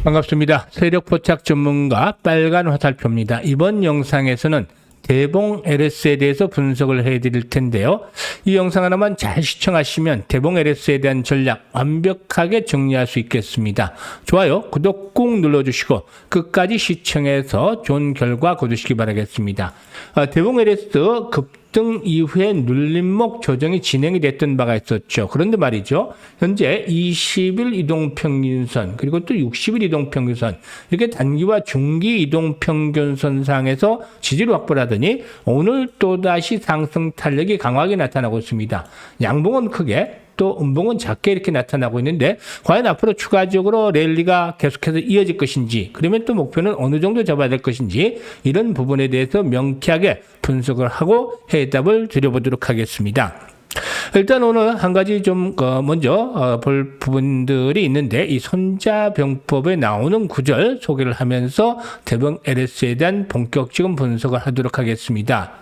반갑습니다. 세력 포착 전문가 빨간 화살표입니다. 이번 영상에서는 대봉 LS에 대해서 분석을 해드릴 텐데요. 이 영상 하나만 잘 시청하시면 대봉 LS에 대한 전략 완벽하게 정리할 수 있겠습니다. 좋아요, 구독 꾹 눌러주시고 끝까지 시청해서 좋은 결과 거두시기 바라겠습니다. 대봉 LS 급등 이후에 눌림목 조정이 진행이 됐던 바가 있었죠. 그런데 말이죠, 현재 20일 이동평균선 그리고 또 60일 이동평균선 이렇게 단기와 중기 이동평균선상에서 지지를 확보를 하더니 오늘 또다시 상승 탄력이 강하게 나타나고 있습니다. 양봉은 크게 또 음봉은 작게 이렇게 나타나고 있는데 과연 앞으로 추가적으로 랠리가 계속해서 이어질 것인지, 그러면 또 목표는 어느 정도 잡아야 될 것인지, 이런 부분에 대해서 명쾌하게 분석을 하고 해답을 드려보도록 하겠습니다. 일단 오늘 한 가지 좀 먼저 볼 부분들이 있는데, 이 손자병법에 나오는 구절 소개를 하면서 대봉 LS에 대한 본격적인 분석을 하도록 하겠습니다.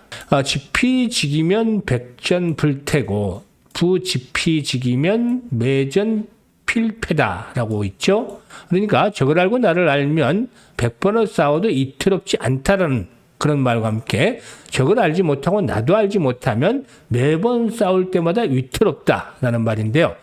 지피지기면 백전불태고 부지피지기면 매전 필패다라고 있죠. 그러니까 저걸 알고 나를 알면 100번을 싸워도 이틀없지 않다라는 그런 말과 함께, 저걸 알지 못하고 나도 알지 못하면 매번 싸울 때마다 위태롭다라는 말인데요.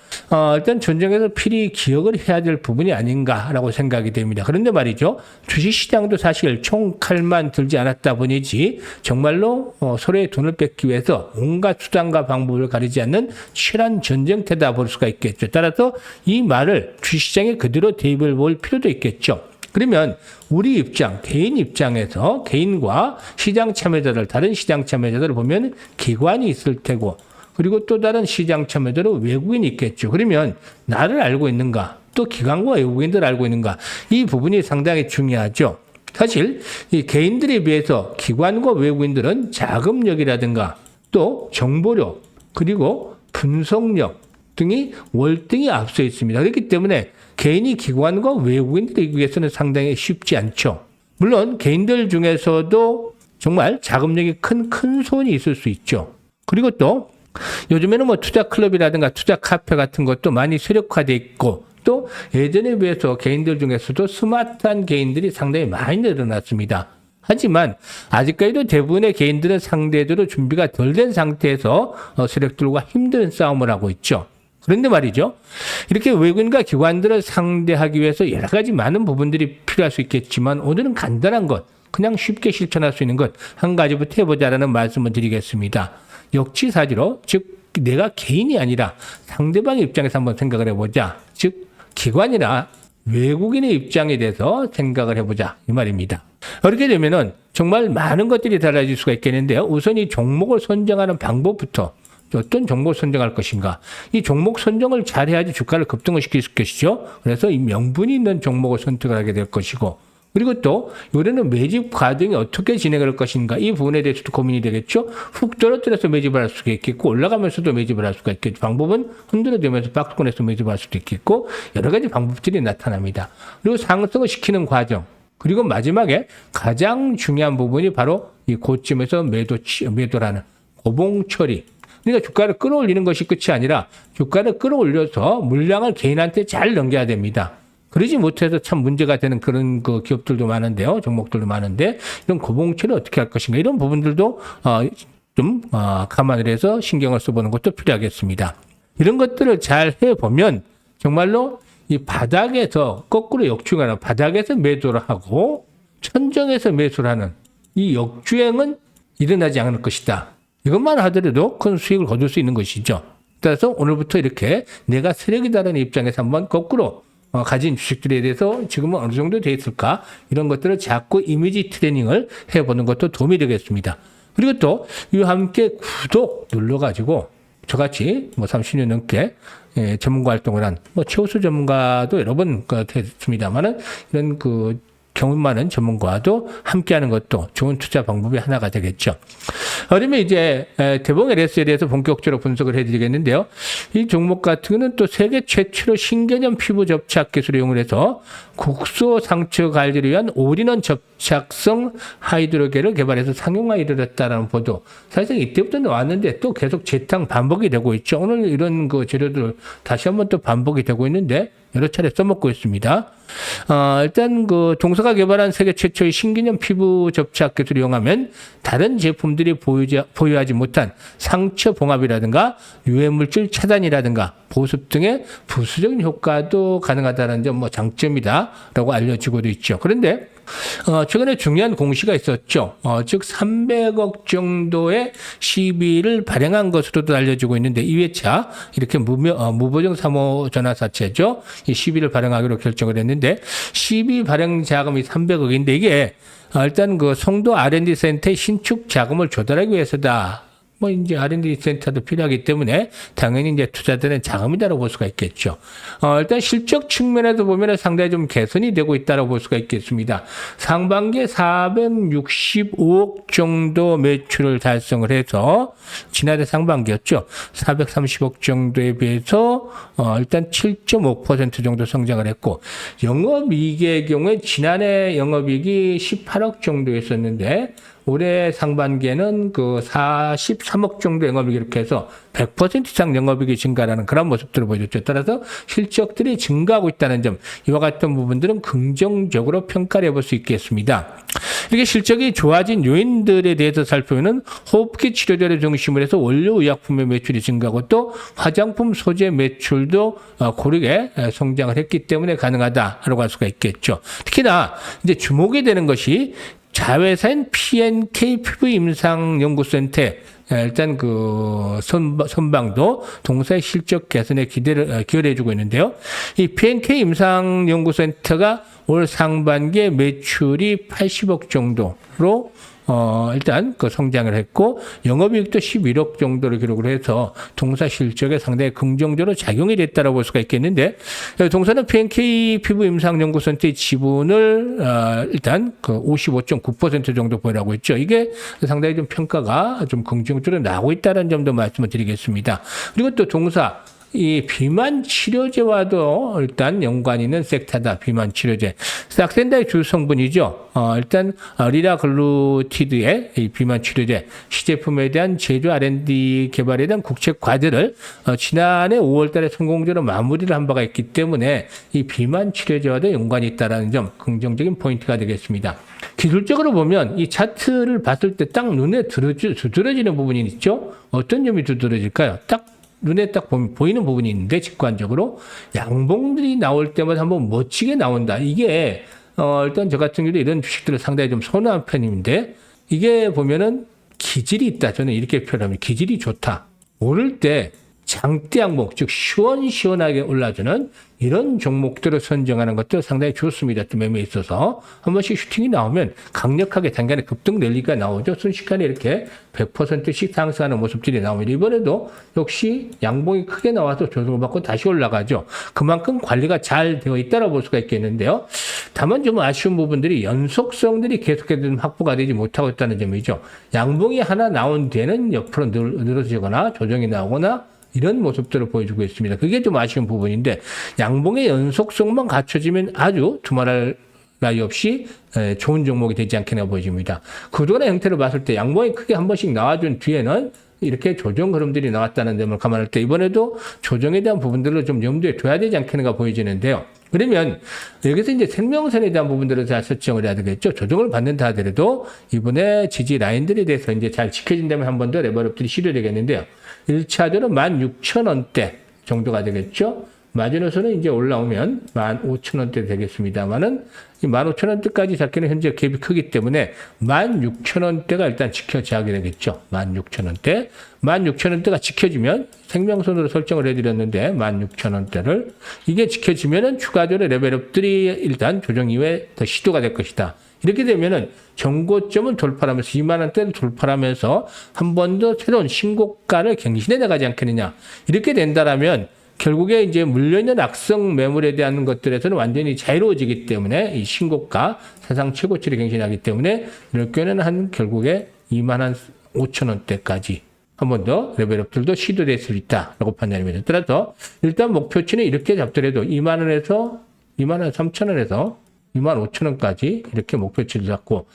일단 전쟁에서 필히 기억을 해야 될 부분이 아닌가라고 생각이 됩니다. 그런데 말이죠, 주식시장도 사실 총칼만 들지 않았다 보니지 정말로 서로의 돈을 뺏기 위해서 온갖 수단과 방법을 가리지 않는 치열한 전쟁태다 볼 수가 있겠죠. 따라서 이 말을 주식시장에 그대로 대입을 볼 필요도 있겠죠. 그러면 우리 입장, 개인 입장에서 개인과 시장 참여자들, 다른 시장 참여자들을 보면 기관이 있을 테고, 그리고 또 다른 시장 참여자로 외국인이 있겠죠. 그러면 나를 알고 있는가, 또 기관과 외국인들을 알고 있는가, 이 부분이 상당히 중요하죠. 사실 이 개인들에 비해서 기관과 외국인들은 자금력이라든가 또 정보력 그리고 분석력 등이 월등히 앞서 있습니다. 그렇기 때문에 개인이 기관과 외국인들에 의해서는 상당히 쉽지 않죠. 물론 개인들 중에서도 정말 자금력이 큰 손이 있을 수 있죠. 그리고 또 요즘에는 뭐 투자 클럽이라든가 투자 카페 같은 것도 많이 세력화돼 있고, 또 예전에 비해서 개인들 중에서도 스마트한 개인들이 상당히 많이 늘어났습니다. 하지만 아직까지도 대부분의 개인들은 상대적으로 준비가 덜 된 상태에서 세력들과 힘든 싸움을 하고 있죠. 그런데 말이죠, 이렇게 외국인과 기관들을 상대하기 위해서 여러 가지 많은 부분들이 필요할 수 있겠지만, 오늘은 간단한 것, 그냥 쉽게 실천할 수 있는 것 한 가지부터 해보자라는 말씀을 드리겠습니다. 역지사지로, 즉 내가 개인이 아니라 상대방의 입장에서 한번 생각을 해보자. 즉 기관이나 외국인의 입장에 대해서 생각을 해보자, 이 말입니다. 그렇게 되면은 정말 많은 것들이 달라질 수가 있겠는데요. 우선 이 종목을 선정하는 방법부터, 어떤 종목을 선정할 것인가, 이 종목 선정을 잘해야지 주가를 급등을 시킬 것이죠. 그래서 이 명분이 있는 종목을 선택을 하게 될 것이고, 그리고 또 올해는 매집 과정이 어떻게 진행할 것인가, 이 부분에 대해서도 고민이 되겠죠. 훅 떨어뜨려서 매집을 할 수가 있겠고, 올라가면서도 매집을 할 수가 있겠죠. 방법은 흔들어대면서 박스권에서 매집을 할 수도 있겠고, 여러 가지 방법들이 나타납니다. 그리고 상승을 시키는 과정, 그리고 마지막에 가장 중요한 부분이 바로 이 고점에서 매도라는 고봉 처리. 그러니까 주가를 끌어올리는 것이 끝이 아니라 주가를 끌어올려서 물량을 개인한테 잘 넘겨야 됩니다. 그러지 못해서 참 문제가 되는 그런 기업들도 많은데요. 종목들도 많은데, 이런 고봉처를 어떻게 할 것인가, 이런 부분들도 좀 감안을 해서 신경을 써보는 것도 필요하겠습니다. 이런 것들을 잘 해보면 정말로 이 바닥에서 거꾸로 역주행하는, 바닥에서 매도를 하고 천정에서 매수를 하는 이 역주행은 일어나지 않을 것이다. 이것만 하더라도 큰 수익을 거둘 수 있는 것이죠. 따라서 오늘부터 이렇게 내가 세력이다라는 입장에서 한번 거꾸로 가진 주식들에 대해서 지금은 어느 정도 돼 있을까, 이런 것들을 자꾸 이미지 트레이닝을 해보는 것도 도움이 되겠습니다. 그리고 또 이와 함께 구독 눌러가지고 저같이 30년 넘게 전문가 활동을 한 최우수 전문가도 여러 번 했습니다만은, 이런 경험 많은 전문가도 함께하는 것도 좋은 투자 방법의 하나가 되겠죠. 그러면 이제 대봉 LS에 대해서 본격적으로 분석을 해드리겠는데요. 이 종목 같은 경우는 또 세계 최초로 신개념 피부 접착 기술을 이용을 해서 국소 상처 관리를 위한 올인원 접착성 하이드로겔을 개발해서 상용화에 이르렀다라는 보도. 사실 이때부터 나왔는데 또 계속 재탕 반복이 되고 있죠. 오늘 이런 재료들 다시 한번 또 반복이 되고 있는데, 여러 차례 써먹고 있습니다. 일단 그 동사가 개발한 세계 최초의 신기념 피부 접착 기술을 이용하면 다른 제품들이 보유하지 못한 상처 봉합이라든가 유해물질 차단이라든가 보습 등의 부수적인 효과도 가능하다는 점 장점이다라고 알려지고도 있죠. 그런데 최근에 중요한 공시가 있었죠. 즉 300억 정도의 시비를 발행한 것으로도 알려지고 있는데 2회차 이렇게 무보정 3호 전화사채죠. 이 시비를 발행하기로 결정을 했는데 시비 발행 자금이 300억인데 이게 일단 그 송도 R&D 센터의 신축 자금을 조달하기 위해서다. 이제 R&D 센터도 필요하기 때문에 당연히 이제 투자되는 자금이다라고 볼 수가 있겠죠. 일단 실적 측면에서 보면 상당히 좀 개선이 되고 있다라고 볼 수가 있겠습니다. 상반기에 465억 정도 매출을 달성을 해서 지난해 상반기였죠. 430억 정도에 비해서 일단 7.5% 정도 성장을 했고 영업이익의 경우에 지난해 영업이익이 18억 정도였었는데 올해 상반기에는 그 43억 정도 영업이익 이렇게 해서 100% 이상 영업이익이 증가하는 그런 모습들을 보여줬죠. 따라서 실적들이 증가하고 있다는 점, 이와 같은 부분들은 긍정적으로 평가를 해볼 수 있겠습니다. 이렇게 실적이 좋아진 요인들에 대해서 살펴보면 호흡기 치료제를 중심으로 해서 원료 의약품의 매출이 증가하고 또 화장품 소재 매출도 고르게 성장을 했기 때문에 가능하다라고 할 수가 있겠죠. 특히나 이제 주목이 되는 것이 자회사인 P&K 피부임상연구센터 일단 그 선방도 동사의 실적 개선에 기여를 해주고 있는데요. 이 P&K 임상연구센터가 올 상반기에 매출이 80억 정도로 일단 그 성장을 했고 영업이익도 11억 정도를 기록을 해서 동사 실적에 상당히 긍정적으로 작용이 됐다고 볼 수가 있겠는데 동사는 P&K 피부임상연구센터의 지분을 일단 그 55.9% 정도 보유하고 있죠. 이게 상당히 좀 평가가 좀 긍정적으로 나오고 있다는 점도 말씀을 드리겠습니다. 그리고 또 동사 이 비만 치료제와도 일단 연관이 있는 섹터다. 비만 치료제. 싹센다의 주 성분이죠. 일단 리라글루티드의 이 비만 치료제 시제품에 대한 제조 R&D 개발에 대한 국제 과제를 지난해 5월 달에 성공적으로 마무리를 한 바가 있기 때문에 이 비만 치료제와도 연관이 있다는 점 긍정적인 포인트가 되겠습니다. 기술적으로 보면 이 차트를 봤을 때 딱 눈에 두드러지는 부분이 있죠. 어떤 점이 두드러질까요? 딱 눈에 딱 보이는 부분이 있는데 직관적으로 양봉들이 나올 때마다 한번 멋지게 나온다. 이게 일단 저 같은 경우도 이런 주식들을 상당히 좀 선호한 편인데 이게 보면은 기질이 있다. 저는 이렇게 표현하면 기질이 좋다. 오를 때 장대 양봉, 즉 시원시원하게 올라주는 이런 종목들을 선정하는 것도 상당히 좋습니다. 또 매매에 있어서 한 번씩 슈팅이 나오면 강력하게 단간에 급등 랠리가 나오죠. 순식간에 이렇게 100%씩 상승하는 모습들이 나옵니다. 이번에도 역시 양봉이 크게 나와서 조정을 받고 다시 올라가죠. 그만큼 관리가 잘 되어 있다고 볼 수가 있겠는데요. 다만 좀 아쉬운 부분들이 연속성들이 계속해서 좀 확보가 되지 못하고 있다는 점이죠. 양봉이 하나 나온 뒤에는 옆으로 늘어지거나 조정이 나오거나 이런 모습들을 보여주고 있습니다. 그게 좀 아쉬운 부분인데 양봉의 연속성만 갖춰지면 아주 두말할 나위 없이 좋은 종목이 되지 않겠나 보여집니다. 그동안의 형태를 봤을 때 양봉이 크게 한 번씩 나와준 뒤에는 이렇게 조정 흐름들이 나왔다는 점을 감안할 때 이번에도 조정에 대한 부분들을 좀 염두에 둬야 되지 않겠는가 보여지는데요. 그러면 여기서 이제 생명선에 대한 부분들을 잘 설정을 해야 되겠죠. 조정을 받는다 하더라도 이번에 지지 라인들에 대해서 이제 잘 지켜진다면 한 번 더 레벨업들이 시도되겠는데요. 1차전은 16,000원대 정도가 되겠죠. 마지노선은 이제 올라오면 15,000원대 되겠습니다만은 이 15,000원대까지 잡기는 현재 갭이 크기 때문에 16,000원대가 일단 지켜져야 되겠죠. 16,000원대. 16,000원대가 지켜지면 생명선으로 설정을 해드렸는데 16,000원대를 이게 지켜지면은 추가적으로 레벨업들이 일단 조정 이후에 더 시도가 될 것이다. 이렇게 되면은 정고점을 돌파하면서 2만 원대를 돌파하면서 한 번 더 새로운 신고가를 갱신해 나가지 않겠느냐. 이렇게 된다라면 결국에 이제 물려있는 악성 매물에 대한 것들에서는 완전히 자유로워지기 때문에 이 신고가 사상 최고치를 갱신하기 때문에 이럴 경우에는 한 결국에 2만 5천 원대까지 한 번 더 레벨업들도 시도될 수 있다라고 판단합니다. 따라서 일단 목표치는 이렇게 잡더라도 2만 원에서 2만 원 3천 원에서 2만 5천 원까지 이렇게 목표치를 잡고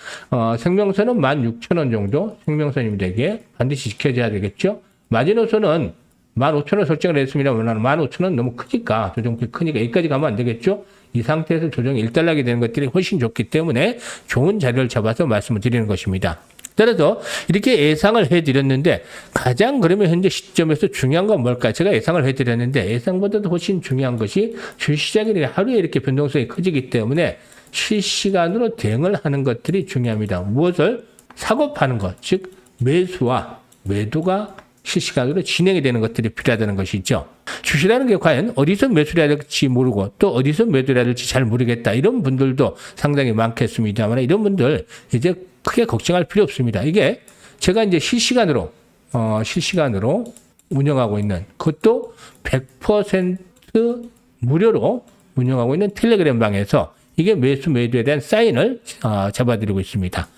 생명선은 16,000원 정도 생명선입니다. 이게 반드시 지켜져야 되겠죠. 마지노선은 15,000원 설정을 했습니다. 15,000원 너무 크니까, 조정폭이 크니까 여기까지 가면 안 되겠죠? 이 상태에서 조정이 일단락이 되는 것들이 훨씬 좋기 때문에 좋은 자리를 잡아서 말씀을 드리는 것입니다. 따라서 이렇게 예상을 해드렸는데 가장 그러면 현재 시점에서 중요한 건 뭘까? 제가 예상을 해드렸는데 예상보다도 훨씬 중요한 것이 주시장이 하루에 이렇게 변동성이 커지기 때문에 실시간으로 대응을 하는 것들이 중요합니다. 무엇을? 사고 파는 것, 즉 매수와 매도가 실시간으로 진행이 되는 것들이 필요하다는 것이죠. 주식이라는 게 과연 어디서 매수를 해야 될지 모르고 또 어디서 매도를 해야 될지 잘 모르겠다. 이런 분들도 상당히 많겠습니다만 이런 분들 이제 크게 걱정할 필요 없습니다. 이게 제가 이제 실시간으로 운영하고 있는 그것도 100% 무료로 운영하고 있는 텔레그램 방에서 이게 매수 매도에 대한 사인을 잡아드리고 있습니다.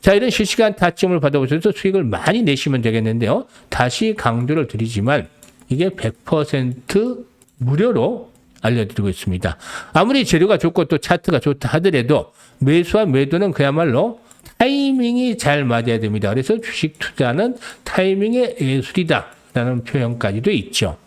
자, 이런 실시간 타점을 받아보셔서 수익을 많이 내시면 되겠는데요. 다시 강조를 드리지만 이게 100% 무료로 알려드리고 있습니다. 아무리 재료가 좋고 또 차트가 좋다 하더라도 매수와 매도는 그야말로 타이밍이 잘 맞아야 됩니다. 그래서 주식 투자는 타이밍의 예술이다라는 표현까지도 있죠.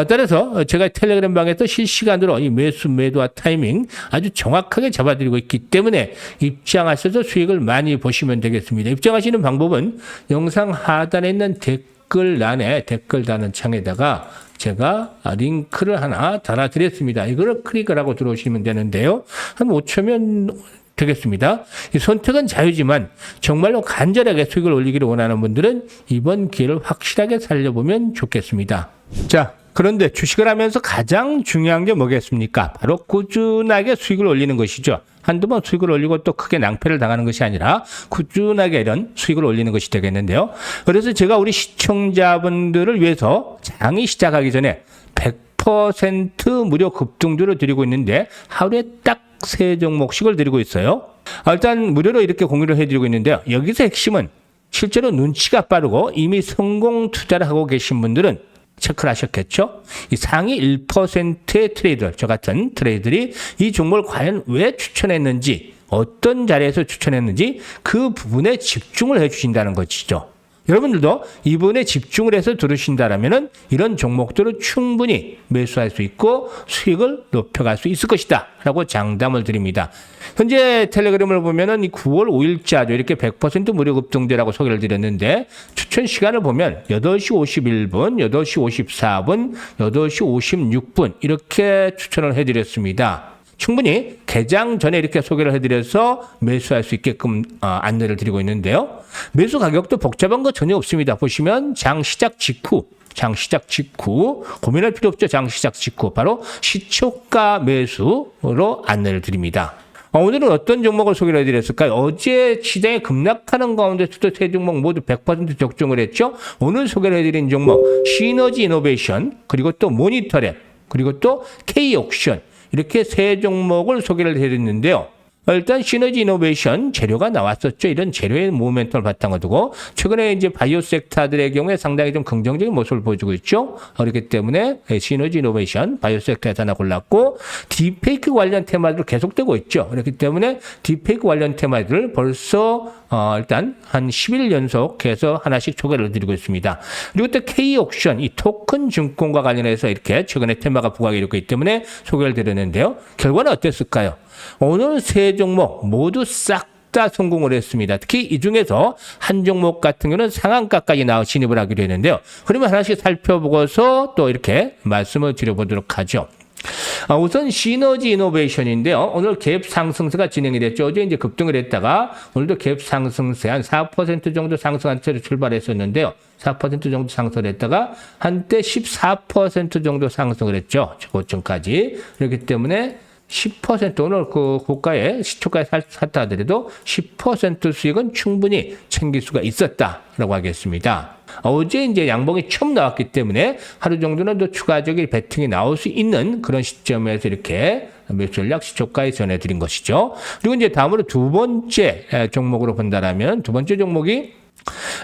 따라서 제가 텔레그램 방에서 실시간으로 이 매수, 매도와 타이밍 아주 정확하게 잡아드리고 있기 때문에 입장하셔서 수익을 많이 보시면 되겠습니다. 입장하시는 방법은 영상 하단에 있는 댓글란에 댓글 다는 창에다가 제가 링크를 하나 달아드렸습니다. 이거를 클릭을 하고 들어오시면 되는데요. 한 5초면 되겠습니다. 이 선택은 자유지만 정말로 간절하게 수익을 올리기를 원하는 분들은 이번 기회를 확실하게 살려보면 좋겠습니다. 자, 그런데 주식을 하면서 가장 중요한 게 뭐겠습니까? 바로 꾸준하게 수익을 올리는 것이죠. 한두 번 수익을 올리고 또 크게 낭패를 당하는 것이 아니라 꾸준하게 이런 수익을 올리는 것이 되겠는데요. 그래서 제가 우리 시청자분들을 위해서 장이 시작하기 전에 100% 무료 급등주를 드리고 있는데 하루에 딱 3종목씩을 드리고 있어요. 일단 무료로 이렇게 공유를 해드리고 있는데요. 여기서 핵심은 실제로 눈치가 빠르고 이미 성공 투자를 하고 계신 분들은 체크를 하셨겠죠? 이 상위 1%의 트레이더, 저 같은 트레이더들이 이 종목을 과연 왜 추천했는지, 어떤 자리에서 추천했는지 그 부분에 집중을 해주신다는 것이죠. 여러분들도 이 부분에 집중을 해서 들으신다면 이런 종목들을 충분히 매수할 수 있고 수익을 높여갈 수 있을 것이다 라고 장담을 드립니다. 현재 텔레그램을 보면은 이 9월 5일자죠. 이렇게 100% 무료 급등제라고 소개를 드렸는데 추천 시간을 보면 8시 51분, 8시 54분, 8시 56분 이렇게 추천을 해드렸습니다. 충분히 개장 전에 이렇게 소개를 해드려서 매수할 수 있게끔 안내를 드리고 있는데요. 매수 가격도 복잡한 거 전혀 없습니다. 보시면 장 시작 직후 고민할 필요 없죠. 장 시작 직후 바로 시초가 매수로 안내를 드립니다. 오늘은 어떤 종목을 소개를 해드렸을까요? 어제 시장에 급락하는 가운데서도 세 종목 모두 100% 적중을 했죠. 오늘 소개를 해드린 종목 시너지 이노베이션 그리고 또 모니터랩 그리고 또 K옥션 이렇게 세 종목을 소개를 해드렸는데요. 일단 시너지 이노베이션 재료가 나왔었죠. 이런 재료의 모멘텀을 바탕으로 두고 최근에 이제 바이오 섹터들의 경우에 상당히 좀 긍정적인 모습을 보여주고 있죠. 그렇기 때문에 시너지 이노베이션 바이오 섹터에서 하나 골랐고 딥페이크 관련 테마들 계속되고 있죠. 그렇기 때문에 딥페이크 관련 테마들을 벌써 일단 한 10일 연속해서 하나씩 소개를 드리고 있습니다. 그리고 또 K옥션 이 토큰 증권과 관련해서 이렇게 최근에 테마가 부각이 이렇고 있기 때문에 소개를 드렸는데요. 결과는 어땠을까요? 오늘 세 종목 모두 싹 다 성공을 했습니다. 특히 이 중에서 한 종목 같은 경우는 상한가까지 진입을 하기로 했는데요. 그러면 하나씩 살펴보고서 또 이렇게 말씀을 드려보도록 하죠. 우선 시너지 이노베이션인데요. 오늘 갭 상승세가 진행이 됐죠. 어제 이제 급등을 했다가 오늘도 갭 상승세 한 4% 정도 상승한 채로 출발했었는데요. 4% 정도 상승을 했다가 한때 14% 정도 상승을 했죠. 고점까지. 그렇기 때문에 10% 오늘 그 고가에 시초가에 샀다 하더라도 10% 수익은 충분히 챙길 수가 있었다라고 하겠습니다. 어제 이제 양봉이 처음 나왔기 때문에 하루 정도는 더 추가적인 베팅이 나올 수 있는 그런 시점에서 이렇게 매수 전략 시초가에 전해드린 것이죠. 그리고 이제 다음으로 두 번째 종목으로 본다라면 두 번째 종목이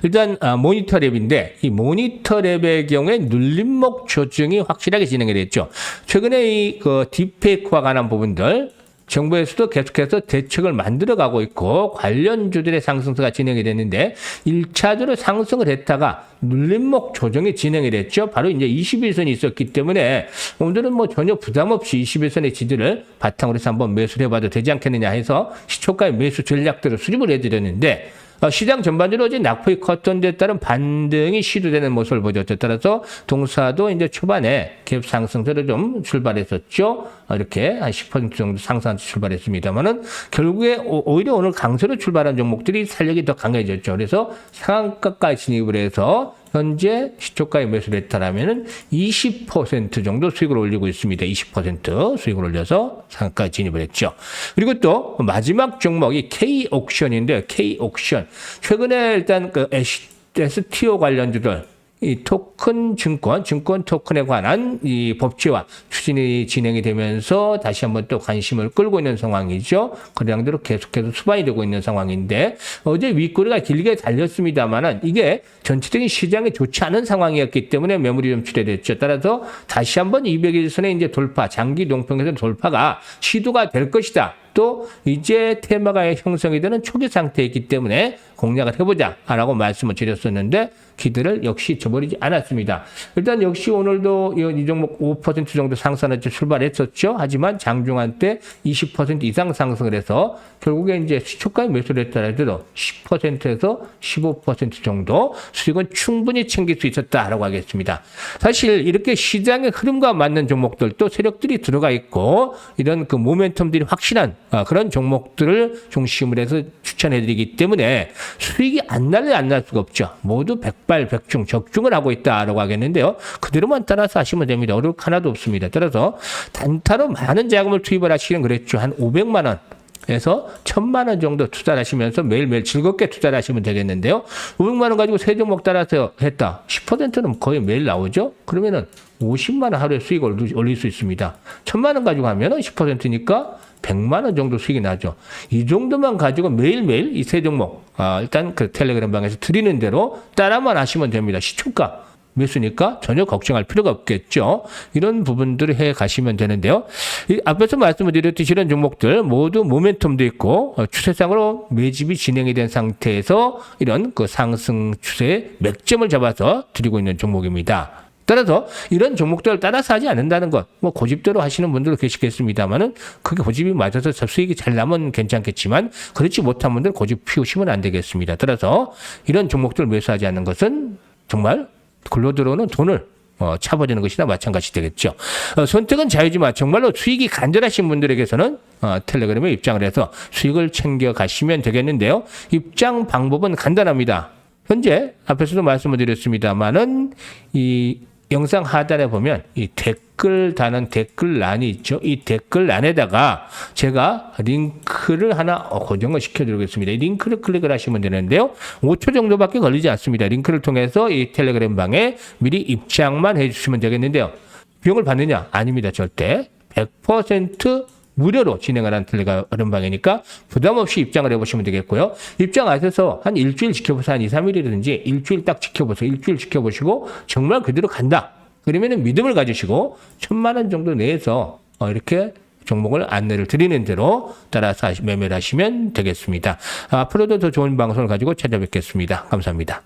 일단 모니터랩인데 이 모니터랩의 경우에 눌림목 조정이 확실하게 진행이 됐죠. 최근에 이 딥페이크와 관한 부분들 정부에서도 계속해서 대책을 만들어가고 있고 관련주들의 상승세가 진행이 됐는데 1차적으로 상승을 했다가 눌림목 조정이 진행이 됐죠. 바로 이제 21선이 있었기 때문에 오늘은 뭐 전혀 부담 없이 21선의 지지를 바탕으로 해서 한번 매수를 해봐도 되지 않겠느냐 해서 시초가의 매수 전략들을 수립을 해드렸는데 시장 전반적으로 어제 낙폭이 컸던 데 따른 반등이 시도되는 모습을 보였죠. 따라서 동사도 이제 초반에 갭 상승세로 좀 출발했었죠. 이렇게 한 10% 정도 상승한 출발했습니다만은 결국에 오히려 오늘 강세로 출발한 종목들이 탄력이 더 강해졌죠. 그래서 상한가까지 진입을 해서 현재 시초가에 매수를 했다라면은 20% 정도 수익을 올리고 있습니다. 20% 수익을 올려서 상한가에 진입을 했죠. 그리고 또 마지막 종목이 K옥션인데요. K옥션. 최근에 일단 그 STO 관련주들 이 토큰 증권 토큰에 관한 이 법제화 추진이 진행이 되면서 다시 한번 또 관심을 끌고 있는 상황이죠. 거래량대로 계속해서 수반이 되고 있는 상황인데 어제 윗꼬리가 길게 달렸습니다만은 이게 전체적인 시장에 좋지 않은 상황이었기 때문에 매물이 좀 출회됐죠. 따라서 다시 한번 200일선의 이제 돌파, 장기 농평에서 돌파가 시도가 될 것이다. 또 이제 테마가 형성이 되는 초기 상태에 있기 때문에 공략을 해보자라고 말씀을 드렸었는데 기대를 역시 저버리지 않았습니다. 일단 역시 오늘도 이 종목 5% 정도 상승을 출발했었죠. 하지만 장중한 때 20% 이상 상승을 해서 결국에 이제 시초가에 매수를 했더라도 10%에서 15% 정도 수익은 충분히 챙길 수 있었다라고 하겠습니다. 사실 이렇게 시장의 흐름과 맞는 종목들도 세력들이 들어가 있고 이런 그 모멘텀들이 확실한 그런 종목들을 중심으로 해서 추천해드리기 때문에 수익이 안 날 수가 없죠. 모두 백발백중 적중을 하고 있다라고 하겠는데요. 그대로만 따라서 하시면 됩니다. 어려울 거 하나도 없습니다. 따라서 단타로 많은 자금을 투입을 하시기는 그랬죠. 한 500만 원. 에서 1000만 원 정도 투자를 하시면서 매일매일 즐겁게 투자를 하시면 되겠는데요. 500만 원 가지고 세 종목 따라서 했다. 10%는 거의 매일 나오죠. 그러면은 50만 원 하루에 수익을 올릴 수 있습니다. 1000만 원 가지고 하면은 10%니까 100만 원 정도 수익이 나죠. 이 정도만 가지고 매일매일 이 세 종목 일단 그 텔레그램 방에서 드리는 대로 따라만 하시면 됩니다. 시초가 매수니까 전혀 걱정할 필요가 없겠죠. 이런 부분들을 해 가시면 되는데요. 앞에서 말씀을 드렸듯이 이런 종목들 모두 모멘텀도 있고 추세상으로 매집이 진행이 된 상태에서 이런 그 상승 추세의 맥점을 잡아서 드리고 있는 종목입니다. 따라서 이런 종목들을 따라서 하지 않는다는 것, 뭐 고집대로 하시는 분들도 계시겠습니다만은 그게 고집이 맞아서 수익이 잘 나면 괜찮겠지만 그렇지 못한 분들 고집 피우시면 안 되겠습니다. 따라서 이런 종목들을 매수하지 않는 것은 정말 글로 들어오는 돈을 차버리는 것이나 마찬가지 되겠죠. 선택은 자유지만 정말로 수익이 간절하신 분들에게서는 텔레그램에 입장을 해서 수익을 챙겨 가시면 되겠는데요. 입장 방법은 간단합니다. 현재 앞에서도 말씀을 드렸습니다만은 이 영상 하단에 보면 이 댓글 다는 댓글란이 있죠. 이 댓글란에다가 제가 링크를 하나 고정을 시켜드리겠습니다. 이 링크를 클릭을 하시면 되는데요. 5초 정도밖에 걸리지 않습니다. 링크를 통해서 이 텔레그램 방에 미리 입장만 해주시면 되겠는데요. 비용을 받느냐? 아닙니다. 절대. 100% 무료로 진행을 한 텔레그램 방이니까 부담 없이 입장을 해보시면 되겠고요. 입장하셔서 한 일주일 지켜보세요. 한 2, 3일이든지 일주일 딱 지켜보세요. 일주일 지켜보시고 정말 그대로 간다. 그러면 믿음을 가지시고 1000만 원 정도 내에서 이렇게 종목을 안내를 드리는 대로 따라서 매매를 하시면 되겠습니다. 앞으로도 더 좋은 방송을 가지고 찾아뵙겠습니다. 감사합니다.